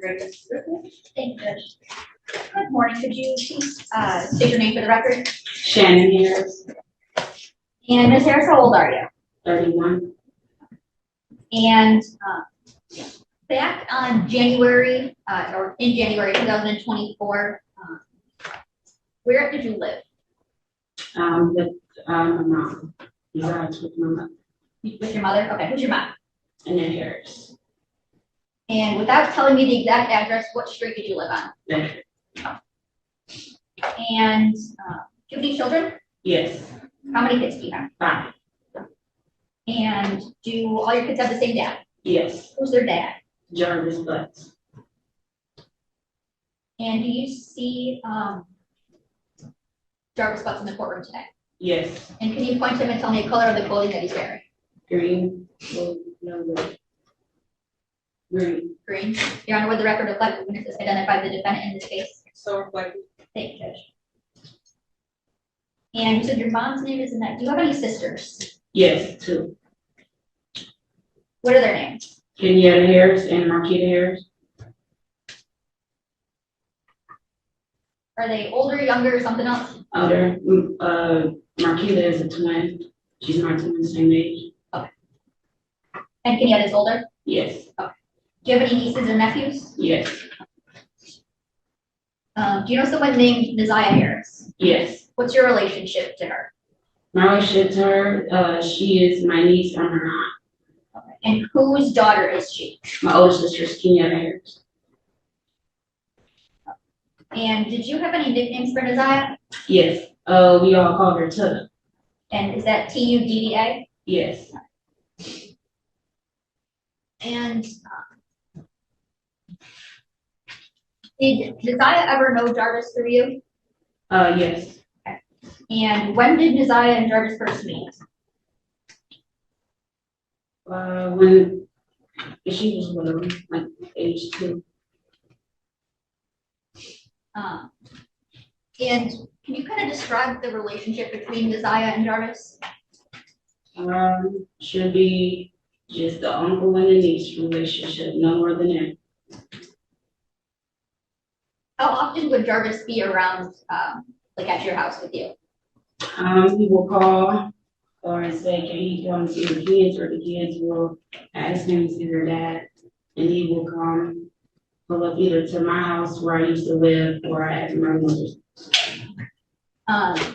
Great. Thank you. Good morning. Could you please state your name for the record? Shannon Harris. And Ms. Harris, how old are you? 31. And back on January, or in January 2024, where did you live? With my mom. Resides with my mother. With your mother? Okay, who's your mom? And then Harris. And without telling me the exact address, what street did you live on? There. And do you have any children? Yes. How many kids do you have? 5. And do all your kids have the same dad? Yes. Who's their dad? Jarvis Butts. And do you see Jarvis Butts in the courtroom today? Yes. And can you point to him and tell me the color of the clothing that he's wearing? Green. Green. Green. Your Honor, would the record reflect the witnesses identified the defendant in this case? So reflected. Thank you, Judge. And you said your mom's name is Annette. Do you have any sisters? Yes, 2. What are their names? Kenyatta Harris and Marquita Harris. Are they older, younger, or something else? Older. Marquita is a twin. She's my twin, same age. Okay. And Kenyatta is older? Yes. Okay. Do you have any nieces and nephews? Yes. Do you know someone named Neziah Harris? Yes. What's your relationship to her? My relationship to her, she is my niece from her aunt. Okay. And whose daughter is she? My older sister is Kenyatta Harris. And did you have any nicknames for Neziah? Yes. We all call her Tudda. And is that Tudda? Yes. And did Neziah ever know Jarvis through you? Yes. Okay. And when did Neziah and Jarvis first meet? When she was little, like age 2. And can you kind of describe the relationship between Neziah and Jarvis? Should be just the uncle and the niece relationship, no more than that. How often would Jarvis be around, like at your house with you? He will call or say, can he come see the kids, or the kids will ask him to see their dad, and he will come pull up either to my house where I used to live or at my mother's.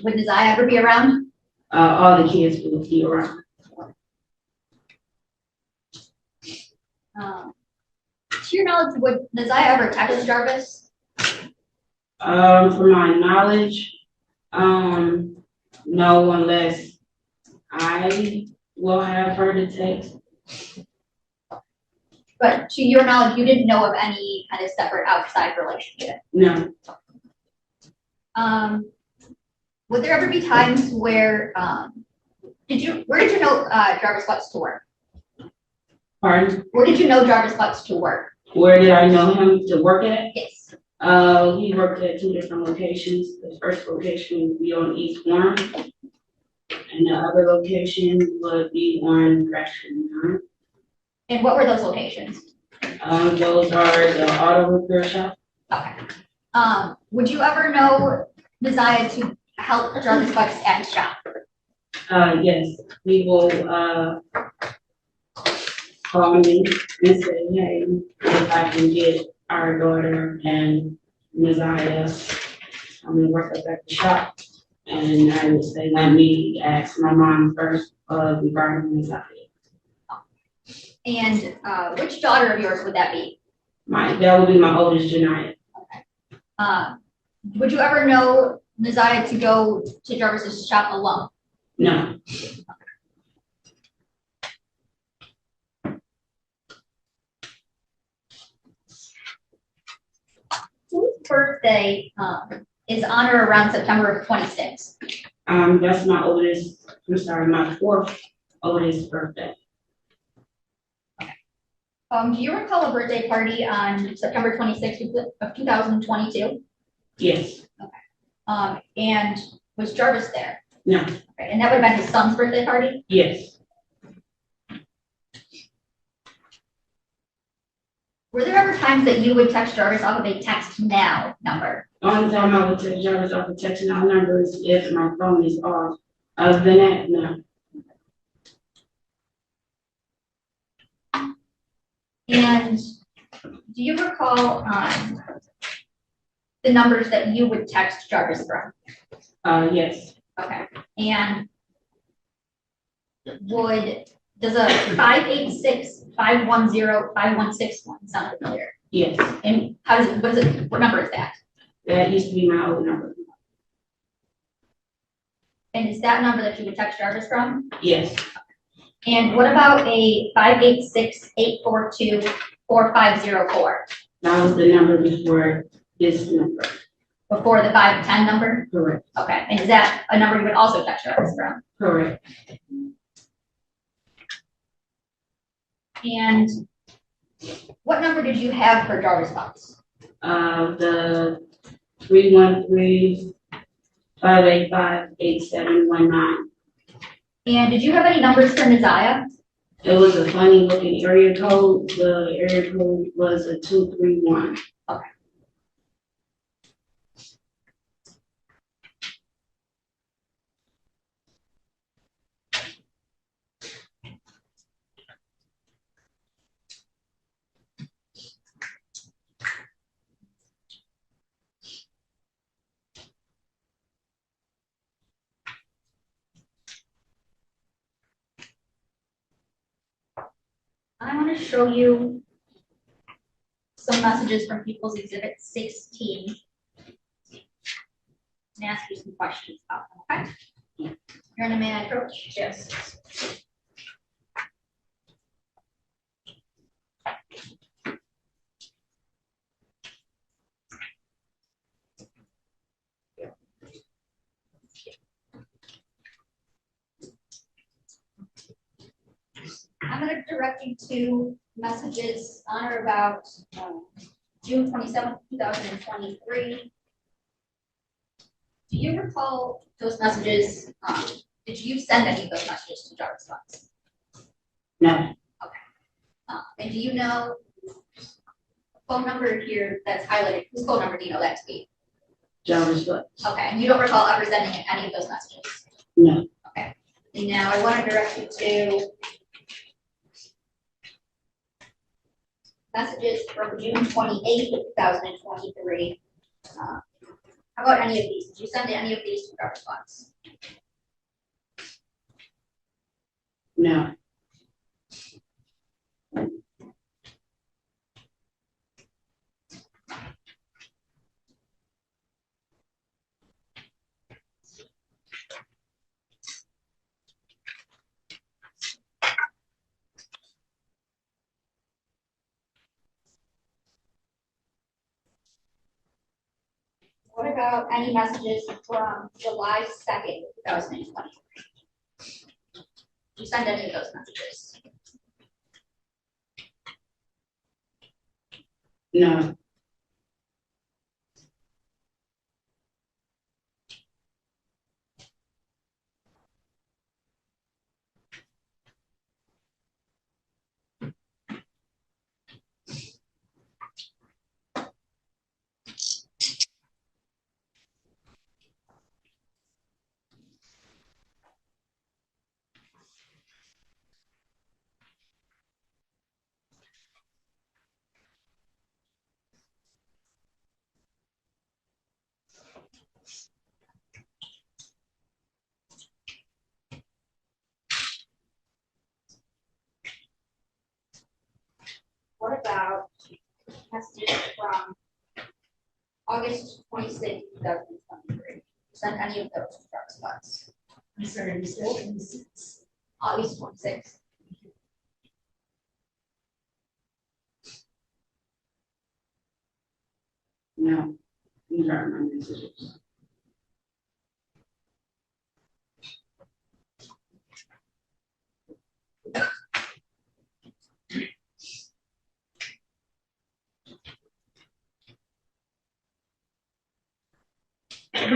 Would Neziah ever be around? All the kids will be around. To your knowledge, would Neziah ever text Jarvis? From my knowledge, no, unless I will have her to text. But to your knowledge, you didn't know of any kind of separate outside relationship? No. Would there ever be times where, where did you know Jarvis Butts to work? Pardon? Where did you know Jarvis Butts to work? Where did I know him to work at? Yes. He worked at 2 different locations. The first location would be on East Warren, and the other location would be on Gresham. And what were those locations? Those are the auto repair shop. Okay. Would you ever know Neziah to help Jarvis Butts at his shop? Yes, we will call me and say, hey, if I can get our daughter and Neziah, I'm gonna work up at the shop. And I would say, let me ask my mom first regarding Neziah. And which daughter of yours would that be? That would be my oldest, Janiyah. Okay. Would you ever know Neziah to go to Jarvis's shop alone? No. Whose birthday is on or around September of 26? That's my oldest, my 4th oldest birthday. Do you recall a birthday party on September 26th of 2022? Yes. Okay. And was Jarvis there? No. Okay. And that would have been his son's birthday party? Yes. Were there ever times that you would text Jarvis off of a text now number? Only time I would text Jarvis off the text now number is if my phone is off. Other than that, no. And do you recall the numbers that you would text Jarvis from? Yes. Okay. And does a 586-510-5161 sound familiar? Yes. And what number is that? That used to be my old number. And is that number that you would text Jarvis from? Yes. And what about a 586-842-4504? That was the number before this number. Before the 510 number? Correct. Okay. And is that a number you would also text Jarvis from? Correct. And what number did you have for Jarvis Box? The 313-585-8719. And did you have any numbers for Neziah? It was a funny looking area code. The area code was a 231. Okay. I want to show you some messages from People's Exhibit 16 and ask you some questions about them, okay? You're in a man approach? Yes. I'm going to direct you to messages on or about June 27th, 2023. Do you recall those messages? Did you send any of those messages to Jarvis Box? No. And do you know the phone number here that's highlighted? Whose phone number do you know that to be? Jarvis Box. Okay, and you don't recall ever sending any of those messages? No. Okay. And now I want to direct you to messages from June 28th, 2023. How about any of these? Did you send any of these to Jarvis Box? No. What about any messages from July 2nd, 2023? Did you send any of those messages? No. What about messages from August 26th, 2023? Send any of those to Jarvis Box? I'm sorry, you said August 26th. No. These are my messages.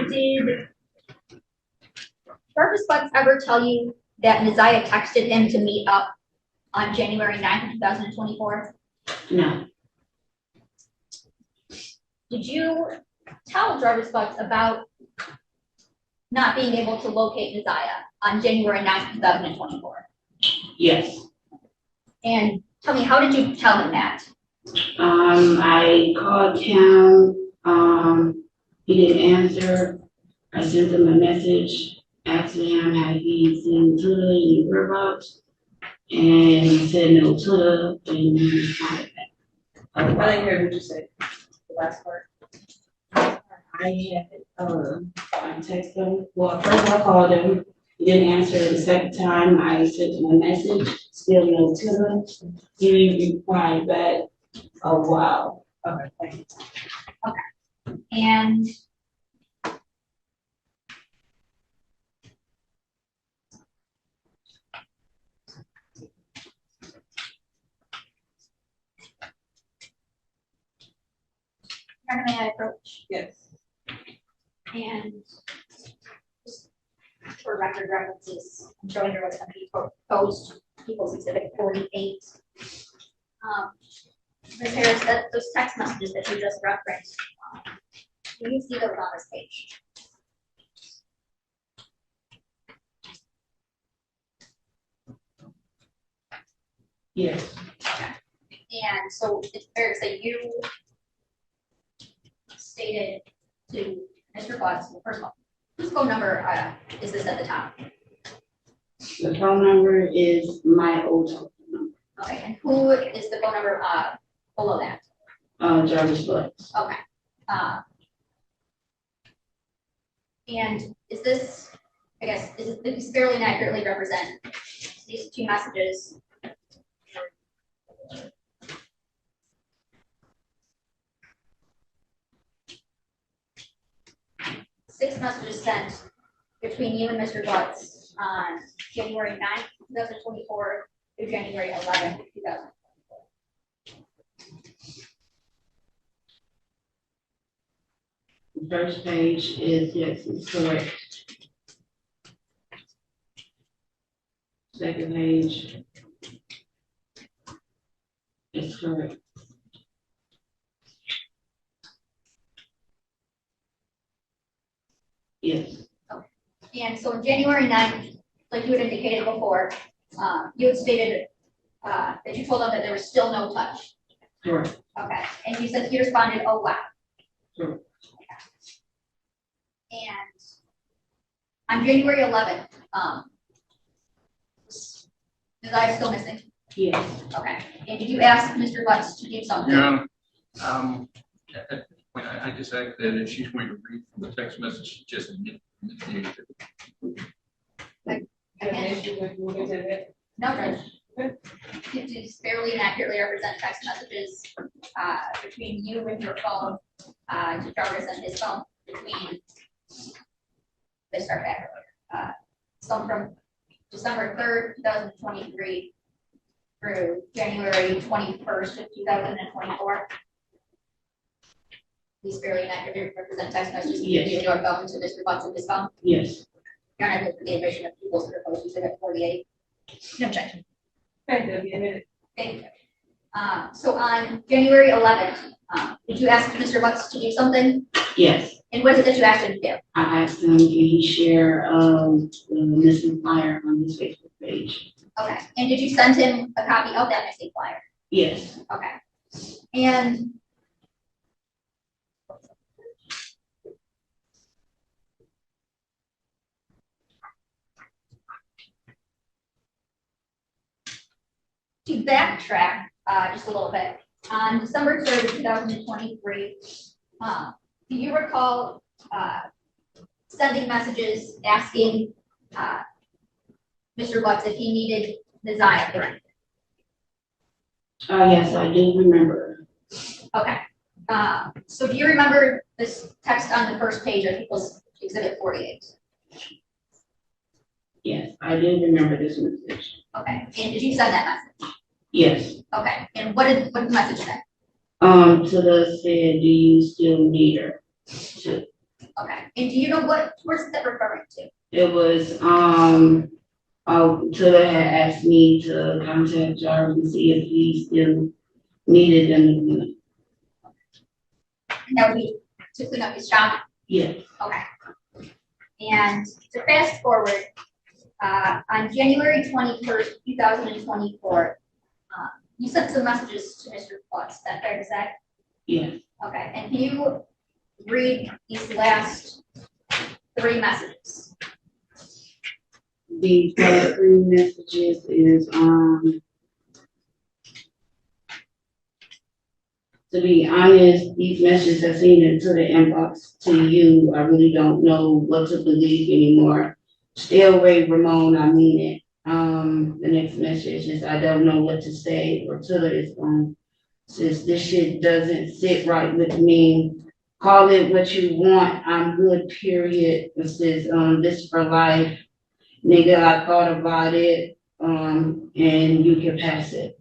Did Jarvis Box ever tell you that Neziah texted him to meet up on January 9th, 2024? No. did you tell Jarvis Bucks about not being able to locate Messiah on January 9th, 2024? Yes. And tell me, how did you tell him that? I called him, he didn't answer. I sent him a message asking him had he seen Tuda in the whereabouts. And he said no Tuda, and he responded back. I didn't hear what you said, the last part. I texted him, well, first I called him, he didn't answer. The second time I sent him a message, still no Tuda. He replied back, oh, wow. Okay, thank you. And may I approach? Yes. And just for record references, I'm showing her what's going to be proposed, People's Exhibit 48. Ms. Harris, that those text messages that you just referenced, do you see those on this page? Yes. And so it's fair to say you stated to Mr. Butts, well, first of all, whose phone number is this at the top? The phone number is my old phone number. Okay, and who is the phone number below that? Jarvis Bucks. Okay. And is this, I guess, is this fairly inaccurately represent these two messages? Six messages sent between you and Mr. Butts on January 9th, 2024 through January 11th, 2024. The first page is, yes, it's correct. Second page is correct. Yes. And so on January 9th, like you had indicated before, you had stated that you told them that there was still no touch. Correct. Okay, and you said he responded, oh, wow. Correct. And on January 11th, is I still missing? Yes. Okay, and did you ask Mr. Butts to do something? Yeah, at this point, I just asked that if she's going to read from the text message, she just initiated it. Have an issue with moving to the No, Judge. It is fairly inaccurately represent text messages between you and your phone to Jarvis and his phone between, let's start back earlier. Some from December 3rd, 2023 through January 21st of 2024. These fairly inaccurately represent text messages Yes. between your phone to Mr. Butts and his phone. Yes. Your Honor, with the admission of People's Proposed Exhibit 48. No objection. Okay, there'll be a minute. Thank you. So on January 11th, did you ask Mr. Butts to do something? Yes. And what is it that you asked him to do? I asked him, can he share the missing flyer on his Facebook page? Okay. And did you send him a copy of that missing flyer? Yes. Okay. And to backtrack just a little bit, on December 3rd, 2023, do you recall sending messages asking Mr. Butts if he needed the Zia corrected? Yes, I do remember. Okay. So do you remember this text on the first page of People's Exhibit 48? Yes, I do remember this message. Okay. And did you send that message? Yes. Okay. And what did the message say? Tuda said, do you still need her? Okay. And do you know what was that referring to? It was, Tuda had asked me to contact Jarvis and see if he still needed them. That would be to clean up his shop? Yes, Okay. And to fast forward, on January 21st, 2024, you sent some messages to Mr. Klutz, is that fair to say? yes. Okay, and can you read these last 3 messages? The first 3 messages is, to be honest, these messages have seen into the inbox to you. I really don't know what to believe anymore. Still Ray Ramon, I mean it. The next message is, I don't know what to say, or Tiller is since this shit doesn't sit right with me. Call it what you want, I'm good, period. It says, this for life. Nigga, I thought about it, and you can pass it.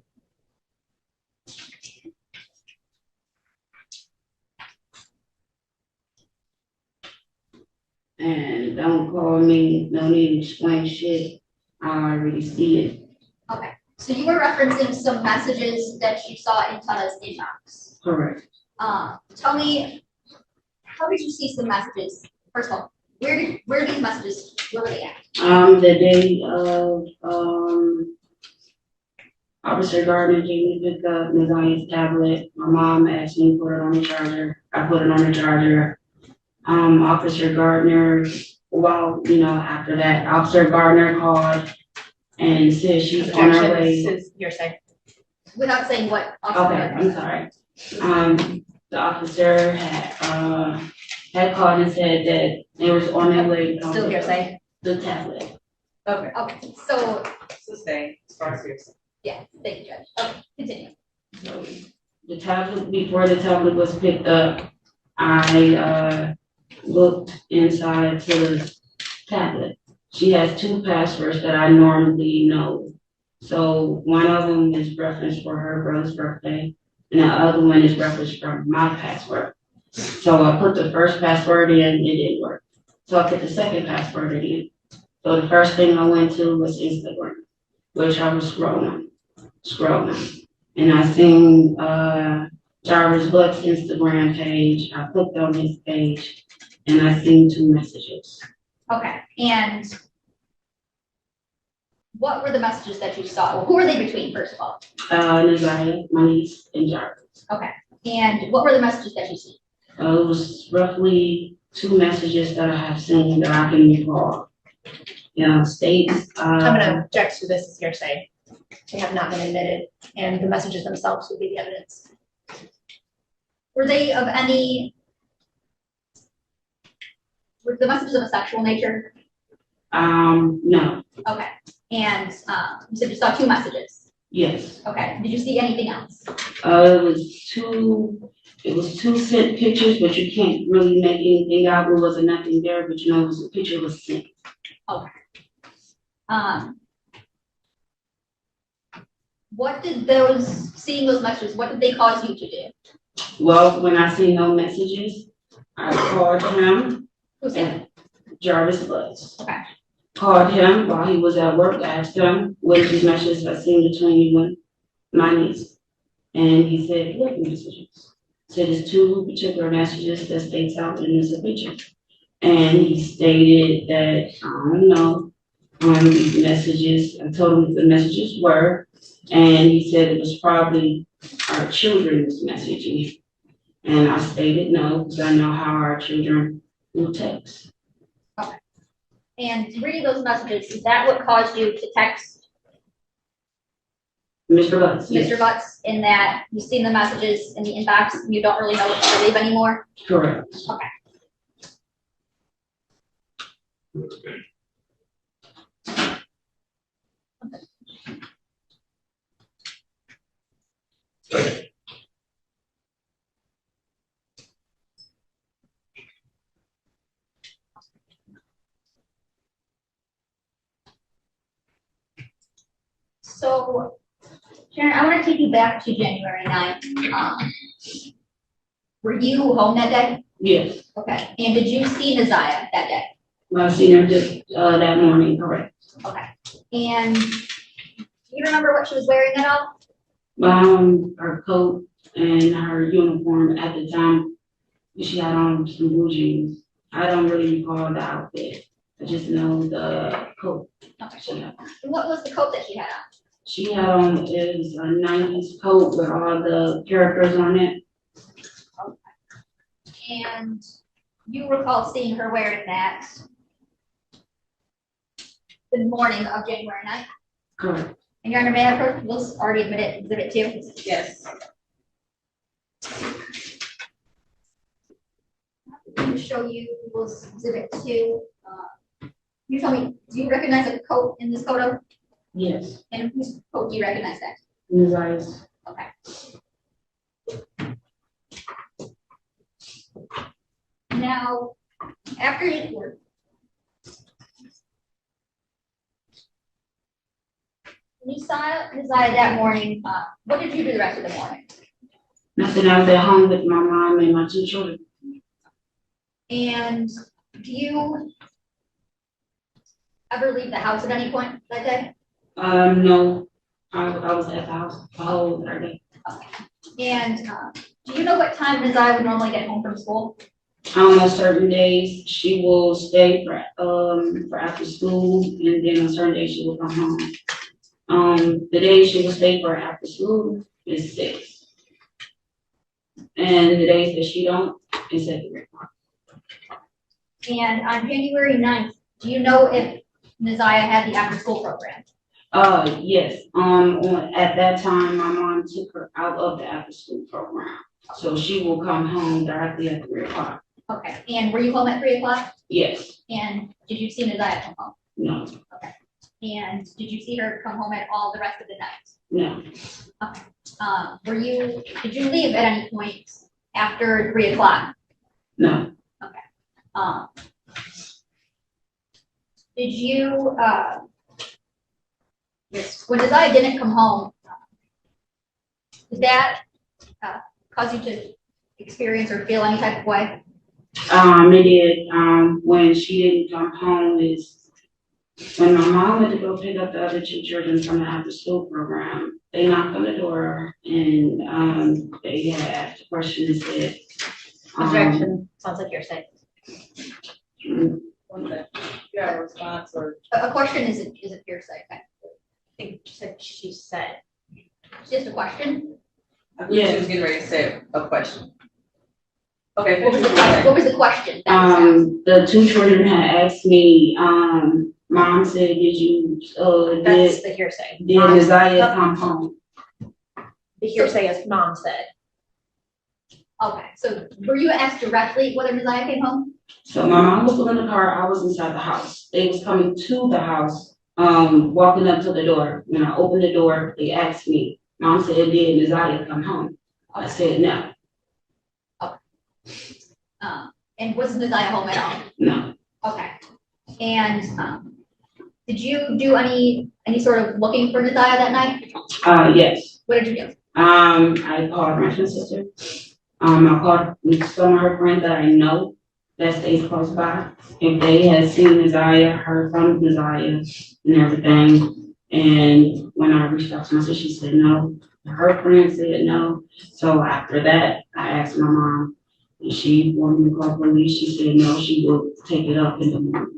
And don't call me, no need to explain shit, I already see it. Okay, so you were referencing some messages that you saw in Tana's inbox. Correct. Tell me, how did you see some messages? First of all, where are these messages, where were they at? The day of, Officer Gardner gave me to pick up Nazaya's tablet. My mom asked me to put it on the charger. I put it on the charger. Officer Gardner, after that, Officer Gardner called and said she's on her way. This is hearsay. Without saying what? Okay, I'm sorry. The officer had called and said that they was on their way. to Still hearsay? The tablet. Okay. Okay, so, Sustain, as far as hearsay. yeah, thank you, Judge. Okay, continue. So the tablet, before the tablet was picked up, I looked inside to the tablet. She has 2 passwords that I normally know. So one of them is referenced for her brother's birthday, and the other one is referenced for my password. So I put the first password in, it didn't work. So I put the second password in. So the first thing I went to was Instagram, which I was scrolling. And I seen Jarvis Buck's Instagram page. I clicked on his page and I seen 2 messages. Okay, and what were the messages that you saw? Well, who were they between, first of all? Nazaya, my niece, and Jarvis. Okay, and what were the messages that you see? It was roughly 2 messages that I have seen that I can recall. States. I'm gonna object to this as hearsay. They have not been admitted, and the messages themselves will be the evidence. Were they of were the messages of a sexual nature? No, Okay, and you said you saw 2 messages. yes. Okay, did you see anything else? It was 2 sent pictures, but you can't really make anything out. There wasn't nothing there, but it was a picture was sent. What did seeing those messages, what did they cause you to do? Well, when I see no messages, I called him. Who's that? Jarvis was. Okay. Called him while he was at work, asked him, what is these messages I seen between you and my niece? And he said, what messages? Said it's 2 particular messages that states out in this picture. And he stated that, I don't know, these messages, I told him what the messages were, and he said it was probably our children's messaging. And I stated no, because I know how our children will text. And reading those messages, is that what caused you to text Mr. Butts, yes. Mr. Butts, in that you've seen the messages in the inbox, and you don't really know what to believe anymore? Correct. Okay. So, Sharon, I want to take you back to January 9th. Were you home that day? Yes, Okay. And did you see Naziah that day? I seen her just, that morning, correct. Okay. And do you remember what she was wearing at all? Her coat and her uniform at the time, She had on some blue jeans. I don't really recall the outfit. I just know the coat Okay. she had. What was the coat that she had on? She had on is a nineties coat with all the characters on it. And you recall seeing her wearing that the morning of January 9th? Correct. And Your Honor, may I approach, we'll already admit it, exhibit 2. Yes. I'm going to show you was exhibit 2. You tell me, do you recognize a coat in this photo? Yes. And whose coat do you recognize that? Ms. Ice. Okay. Now, after you were when you saw Keziah that morning, what did you do the rest of the morning? Nothing. I was at home with my mom and my 2 children. And do you ever leave the house at any point that day? No. I was at the house the whole entire day. And do you know what time Keziah would normally get home from school? On certain days, she will stay for after school, and then on certain days she will come home. The days she will stay for after school is 6. And the days that she don't is at 3 o'clock. And on January 9th, do you know if Keziah had the after-school program? Yes. At that time, my mom took her out of the after school program. So she will come home directly at 3 o'clock. Okay, and were you home at 3 o'clock? Yes. And did you see Keziah come home? No. Okay. And did you see her come home at all the rest of the night? No. Did you leave at any point after 3 o'clock? No. Did you, when Keziah didn't come home, did that cause you to experience or feel any type of way? It did. When she didn't come home is when my mom went to go pick up the other 2 children from the after school program. They knocked on the door and they had asked a question and said, Objection, sounds like you're saying. One minute. You have a response or? A question is a hearsay. Okay. I think she said. It's just a question. I think she was getting ready to say a question. Okay. What was the question? The 2 children had asked me, Mom said, did you, That's the hearsay. did Keziah come home? The hearsay is mom said. Okay, so were you asked directly whether Keziah came home? So my mom was in the car, I was inside the house. They was coming to the house, walking up to the door. When I opened the door, they asked me, Mom said, did Keziah come home? I said, no. And wasn't Keziah home at all? No. Okay. And did you do any sort of looking for Keziah that night? Yes. What did you do? I called my sister. I called some of her friends that I know that stays close by. If they had seen Keziah, heard from Keziah and everything. And when I reached out to my sister, she said no. Her friend said no. So after that, I asked my mom, and she wanted me to call police. She said no, she will take it up in the morning.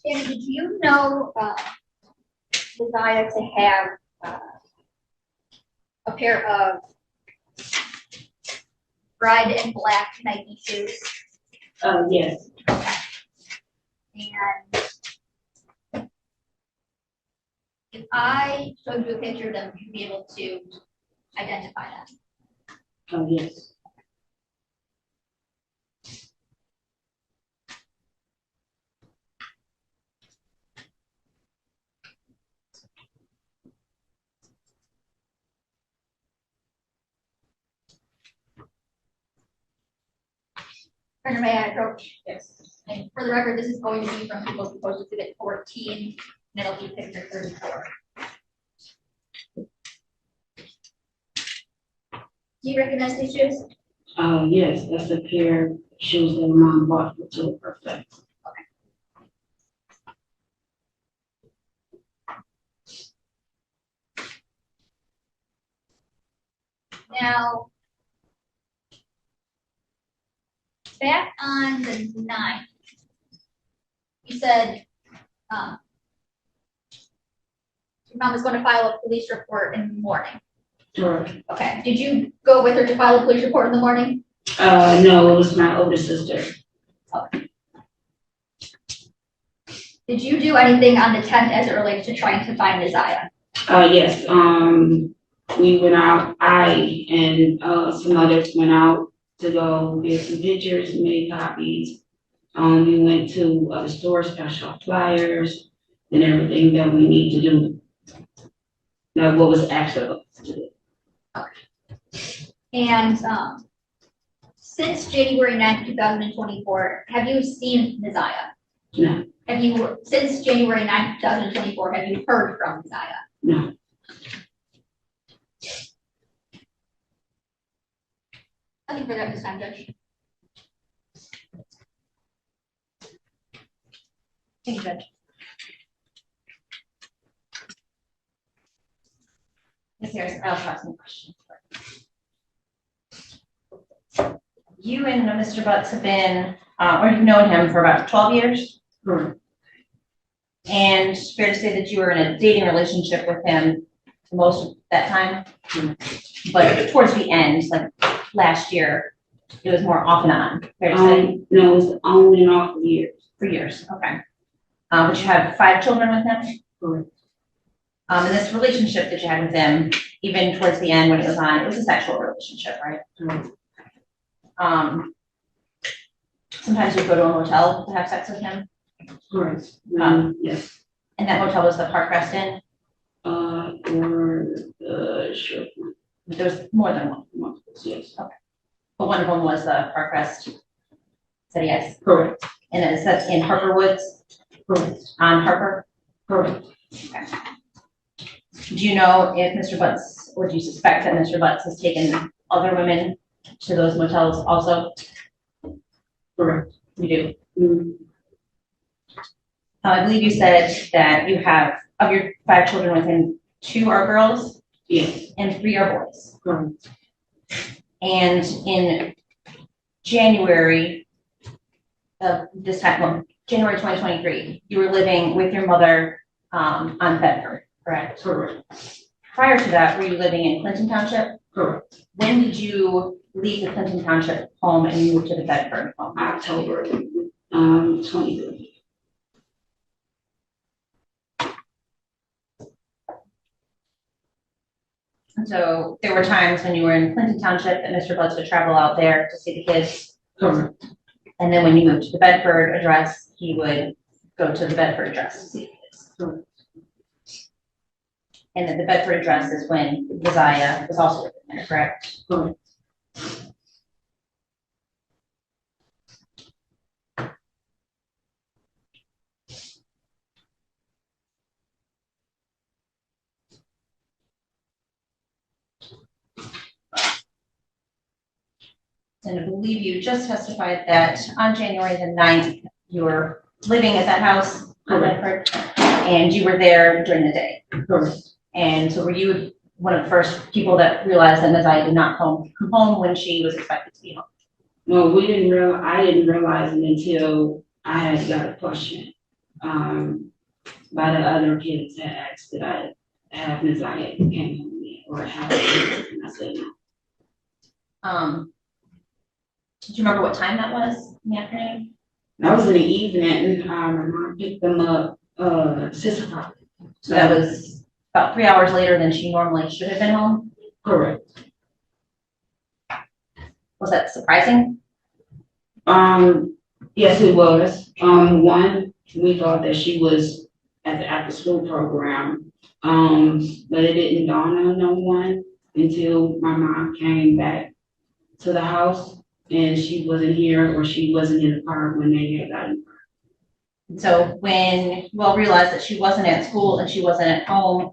Shannon, did you know Keziah to have a pair of red and black Nike shoes? Yes. And if I showed you a picture of them, you'd be able to identify them. Yes. Brenda, may I approach? Yes. And for the record, this is going to be from People's Proposed Exhibit 14, and it'll be picture 34. Do you recognize these shoes? Yes, that's a pair of shoes that my mom bought for her birthday. Now, back on the 9th, you said, your mom was going to file a police report in the morning. Sure. Okay, did you go with her to file a police report in the morning? No, it was my older sister. Did you do anything on the 10th as it relates to trying to find Isaiah? Yes, we went out, I and, some others went out to go get some pictures, made copies. We went to the stores, passed out flyers and everything that we need to do. Now, what was asked of us to do. And since January 9th, 2024, have you seen Isaiah? No, Have you, since January 9th, 2024, have you heard from Isaiah? no. Nothing for that this time, Judge. Thank you, Judge. Ms. Harris, I also have some questions. You and Mr. Butts have been, or you've known him for about 12 years? Correct. And fair to say that you were in a dating relationship with him most of that time? But towards the end, like last year, it was more off and on, fair to say? No, it was on and off years. For years, okay. But you have 5 children with him? Correct. And this relationship that you had with him, even towards the end when it was a sexual relationship, right? Correct. Sometimes you go to a motel to have sex with him, Correct. Yes. and that motel was the Park Rest Inn. Or sure. There was more than one, Yes. but one of them was the Park Rest. Said yes, Correct. and that's in Harper Woods Correct. on Harper. Correct. Do you know if Mr. Butts, or do you suspect that Mr. Butts has taken other women to those motels also? Correct. You do. Mm, I believe you said that you have, of your 5 children with him, 2 are girls yes. and 3 are boys. Correct. And in January of this time, well, January 2023, you were living with your mother on Bedford, correct? Correct. Prior to that, were you living in Clinton Township? Correct. When did you leave the Clinton Township home and move to the Bedford home? October 23. And so there were times when you were in Clinton Township that Mr. Butts would travel out there to see the kids. Correct. And then when you moved to the Bedford address, he would go to the Bedford address to see the kids. Correct. And that the Bedford address is when Isaiah was also living there, correct? Correct. And I believe you just testified that on January the 9th, you were living at that house on Correct. Bedford, and you were there during the day. Correct. And so were you one of the first people that realized that Isaiah did not come home when she was expected to be home? No, I didn't realize it until I had got a question by the other kids that asked that I have Isaiah came home yet or have it, and I said no. Do you remember what time that was in the afternoon? That was in the evening. My mom picked them up 6 o'clock. So that was about 3 hours later than she normally should have been home. Correct. Was that surprising? Yes, it was. One, we thought that she was at the after school program, but it didn't dawn on no one until my mom came back to the house and she wasn't here or she wasn't in the car when they had gotten. So when you all realized that she wasn't at school and she wasn't at home,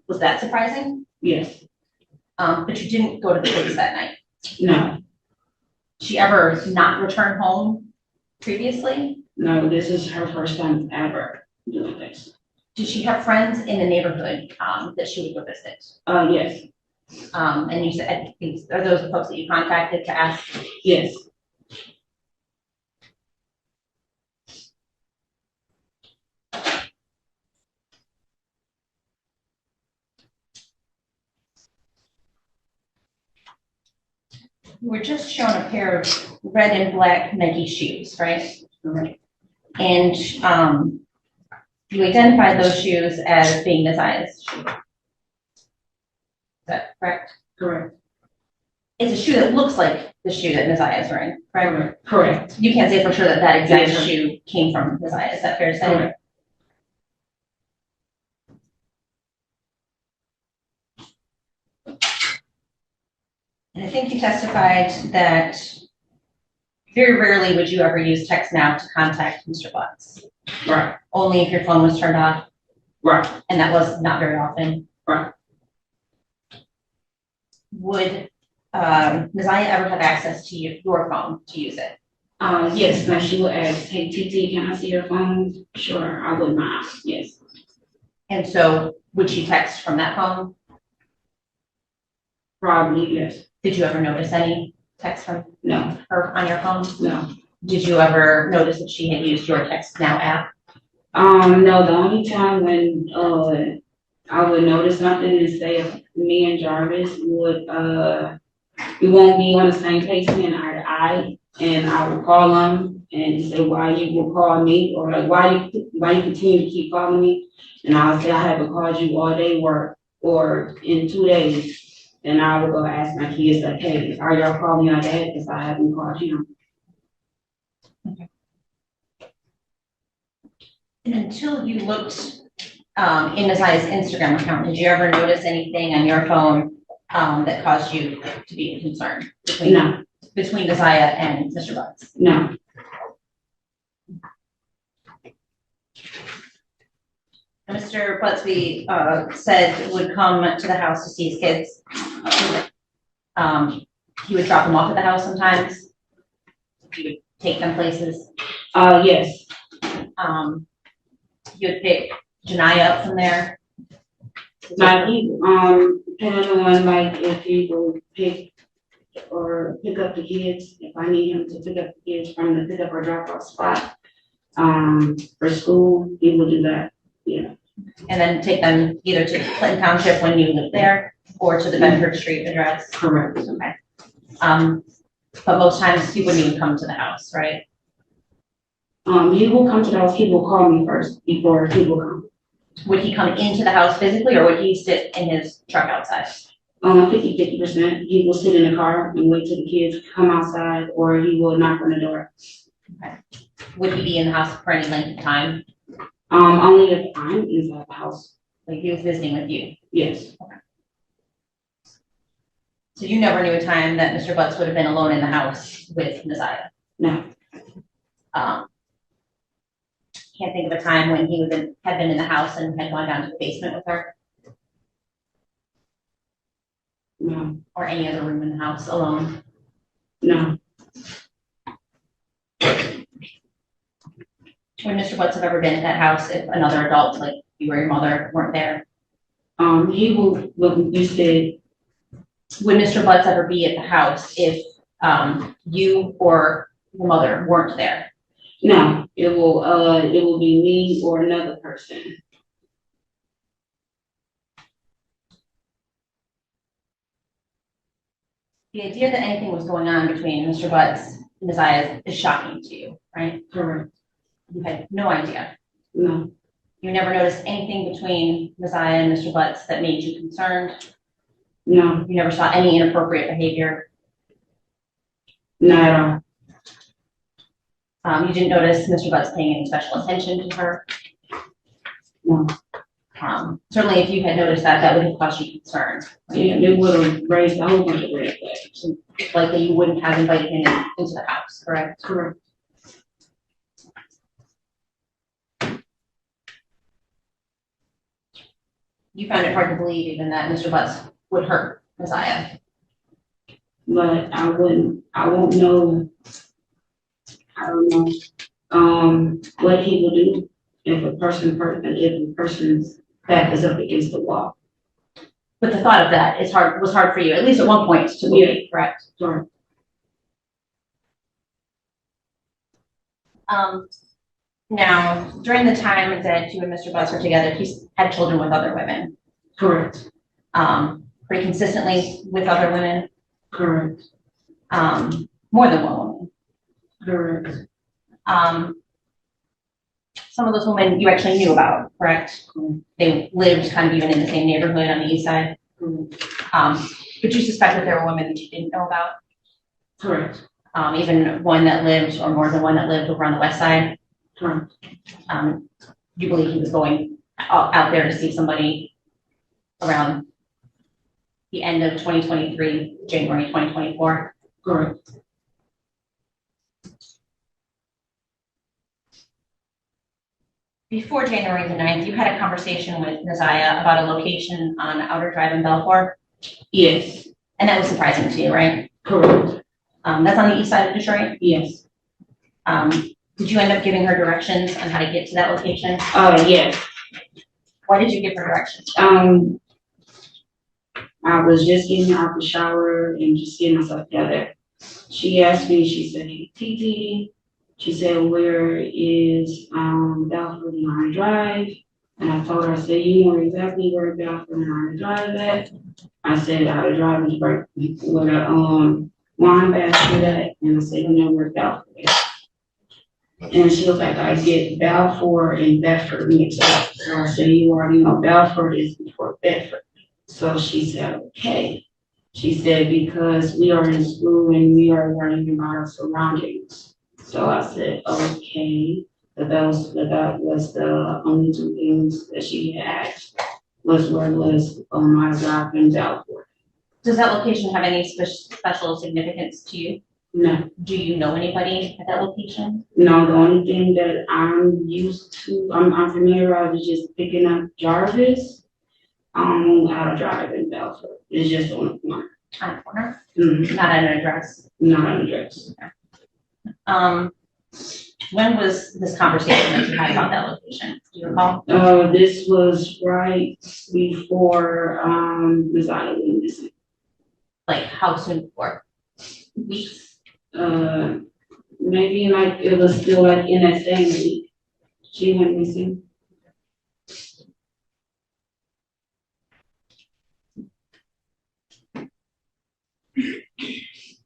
was that surprising? Yes, But you didn't go to the police that night. no, She ever not returned home previously? no, this is her first time ever doing this. Did she have friends in the neighborhood, that she would go visit? Yes, And you said, are those the folks that you contacted to ask? yes, You were just shown a pair of red and black Nike shoes, right? correct, And, you identified those shoes as being Nazia's shoe. Is that correct? correct, It's a shoe that looks like the shoe that Nazia's wearing, right? correct, You can't say for sure that that exact Yes. shoe came from Nazia, is that fair to say? correct. And I think you testified that very rarely would you ever use text now to contact Mr. Butts. Right, Only if your phone was turned off, right, and that was not very often. right. Would Nazia ever have access to your phone to use it? Yes, like she would ask, hey, TT, can I see your phone? Sure, I would not, yes. And so would she text from that phone? Probably, yes. Did you ever notice any text from No, her on your phone? no. Did you ever notice that she had used your Text Now app? No, the only time when, I would notice something is say if me and Jarvis would, we won't be on the same page in eye to eye, and I would call him and say, why you will call me, or like, why you continue to keep calling me? And I'll say, I haven't called you all day work, or in 2 days. And I would go ask my kids, like, hey, are y'all calling me on that, because I haven't called you. And until you looked in Nazia's Instagram account, did you ever notice anything on your phone that caused you to be concerned between No, Naziah and Mr. Butts? no, Mr. Buttsby said would come to the house to see his kids. He would drop them off at the house sometimes. He would take them places. yes, He would pick Janiyah up from there. like, he, depending on, like, if he will pick up the kids, if I need him to pick up the kids from the pick up or drop off spot, for school, he will do that, yeah. And then take them either to Clinton Township when you lived there or to the Bedford Street address. Correct. Okay. But most times he wouldn't even come to the house, right? He will come to the house, he will call me first before he will come. Would he come into the house physically or would he sit in his truck outside? 50%, he will sit in the car and wait till the kids come outside, or he will knock on the door. Would he be in the house for any length of time? Only if I'm inside the house, Like he was visiting with you? yes, So you never knew a time that Mr. Butts would have been alone in the house with Naziah? no, Can't think of a time when he had been in the house and had gone down to the basement with her no, or any other room in the house alone? no. Would Mr. Butts have ever been at that house if another adult, like you or your mother, weren't there? He will, what you said, Would Mr. Butts ever be at the house if you or your mother weren't there? no, it will be me or another person. The idea that anything was going on between Mr. Butts and Naziah is shocking to you, right? Correct. You had no idea. No, You never noticed anything between Naziah and Mr. Butts that made you concerned? no, You never saw any inappropriate behavior? not at all. You didn't notice Mr. Butts paying any special attention to her? No. Certainly if you had noticed that, that would have caused you concern. It would have raised a whole bunch of red flags. Like that you wouldn't have invited him into the house, correct? Correct. You found it hard to believe even that Mr. Butts would hurt Messiah. But I won't know, I don't know, what he will do if a person's back is up against the wall. But the thought of that was hard for you, at least at one point, to believe, correct? Sorry. Now, during the time that you and Mr. Butts were together, he's had children with other women, Correct. pretty consistently with other women, Correct. more than one woman. Correct. Some of those women you actually knew about, correct? They lived kind of even in the same neighborhood on the east side. But you suspect that there were women that you didn't know about? Correct. Even one that lived, or more than one that lived over on the west side? Correct. You believe he was going out there to see somebody around the end of 2023, January 2024? Correct. Before January the 9th, you had a conversation with Naziah about a location on Outer Drive in Belfort, Yes. and that was surprising to you, right? Correct. That's on the east side of Detroit. Yes. Did you end up giving her directions on how to get to that location? Yes. Why did you give her directions? I was just getting out the shower and just getting myself together. She asked me, she said, "Hey, TT," she said, "where is Balfour and Iron Drive?" And I told her, I said, "You know exactly where Balfour and Iron Drive is at." I said, "Iron Drive is right where the wine basket at," and I said, "You know where Balfour is." And she was like, "I get Balfour and Bedford mixed up." So I said, "You already know Balfour is before Bedford." So she said, "Okay." She said, "Because we are in school and we are learning about our surroundings." So I said, "Okay." But that was the only two things that she had asked, was where was my job in Balfour. Does that location have any special significance to you? No, Do you know anybody at that location? no, the only thing that I'm used to, I'm familiar with is just picking up Jarvis out of Drive in Belfort. It's just on the corner. On the corner? Mm-hmm. Not at an address. Not an address. When was this conversation that you had about that location? Do you recall? This was right before Ms. Ida went missing. Like how soon before? Weeks? Maybe like it was still like in that same week. She went missing.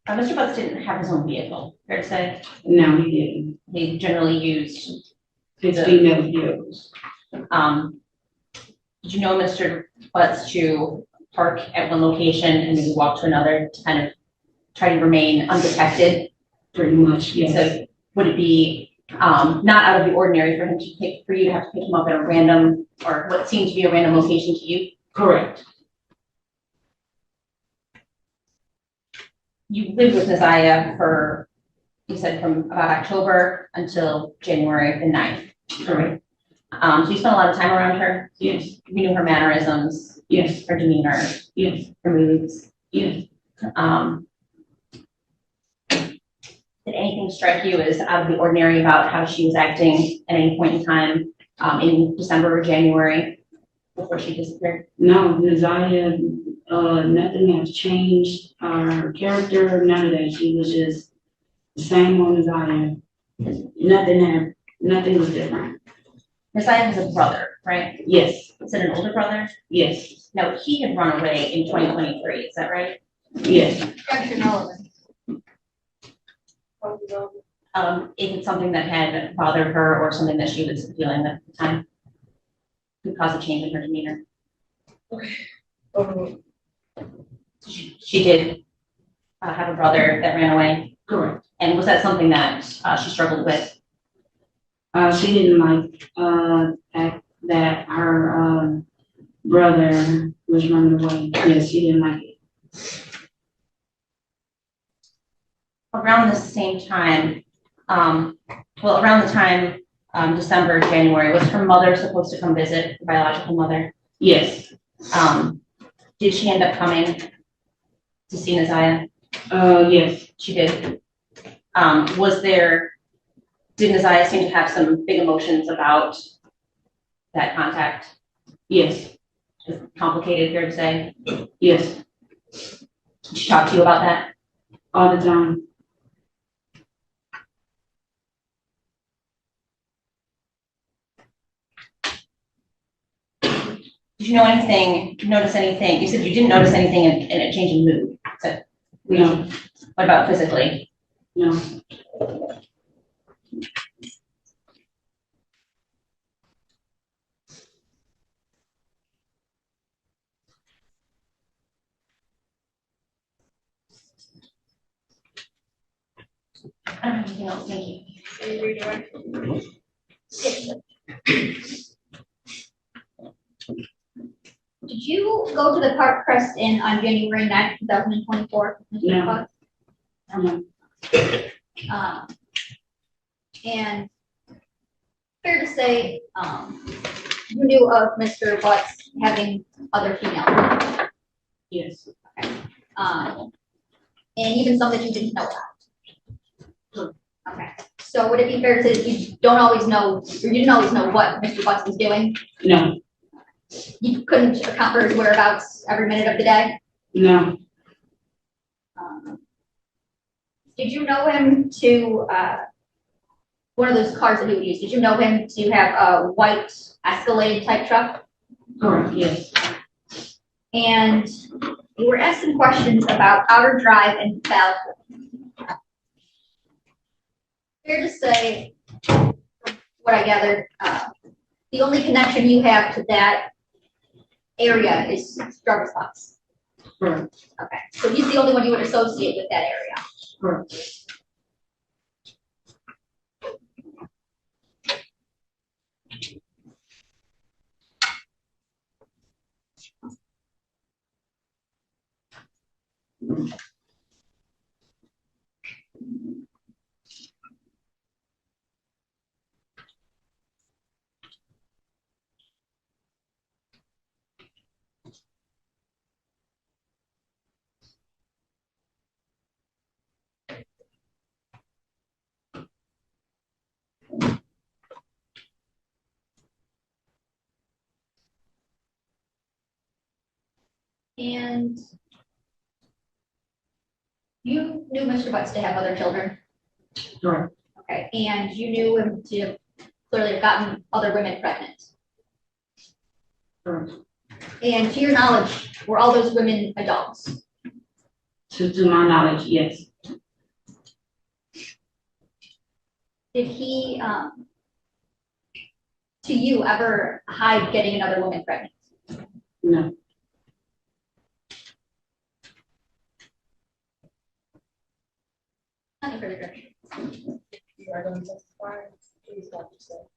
Mr. Butts didn't have his own vehicle, fair to say. No, he didn't. He generally used, His female vehicles. did you know Mr. Butts to park at one location and then walk to another to kind of try to remain undetected? Pretty much, yes. So would it be not out of the ordinary for you to have to pick him up at a random, or what seemed to be a random location to you? Correct. You lived with Naziah for, you said from about October until January the 9th. Correct. So you spent a lot of time around her? Yes. You knew her mannerisms, Yes. her demeanor, Yes. her moods. Yes. Did anything strike you as out of the ordinary about how she was acting at any point in time in December or January before she disappeared? No, Naziah, nothing has changed. Her character, none of that. She was just the same one as I am. Nothing was different. Naziah has a brother, right? Yes. Is it an older brother? Yes. No, he had run away in 2023, is that right? Yes. Dr. Nolan. Is it something that had bothered her or something that she was feeling at the time? Could cause a change in her demeanor? She did have a brother that ran away, Correct. and was that something that she struggled with? She didn't like act that her, brother was running away. Yes, she didn't like it. Around the same time, around the time, December, January, was her mother supposed to come visit, her biological mother? Yes, Did she end up coming to see Naziah? yes, She did. Did Naziah seem to have some big emotions about that contact? yes, Is it complicated, fair to say? yes, Did she talk to you about that? all the time. Did you notice anything? You said you didn't notice anything in a change in mood. So, No, what about physically? no, I don't have anything else, thank you. Did you go to the Park Crest Inn on January 9th, 2024? No. no, And fair to say, you knew of Mr. Butts having other female friends, yes, and even some that you didn't know about. Okay, so would it be fair to say that you don't always know, or you didn't always know what Mr. Butts was doing? no, You couldn't account for his whereabouts every minute of the day? no, Did you know him to, one of those cars that he would use, did you know him to have a white Escalade type truck? correct, yes, And you were asked some questions about Outer Drive and Falcon. Fair to say, from what I gathered, the only connection you have to that area is Jarvis Box. correct, Okay, so he's the only one you would associate with that area. correct. And you knew Mr. Butts to have other children? Correct. Okay, and you knew him to clearly have gotten other women pregnant? Correct. And to your knowledge, were all those women adults? To my knowledge, yes, Did he, to you, ever hide getting another woman pregnant? no, Nothing further. You are going to testify, please watch yourself.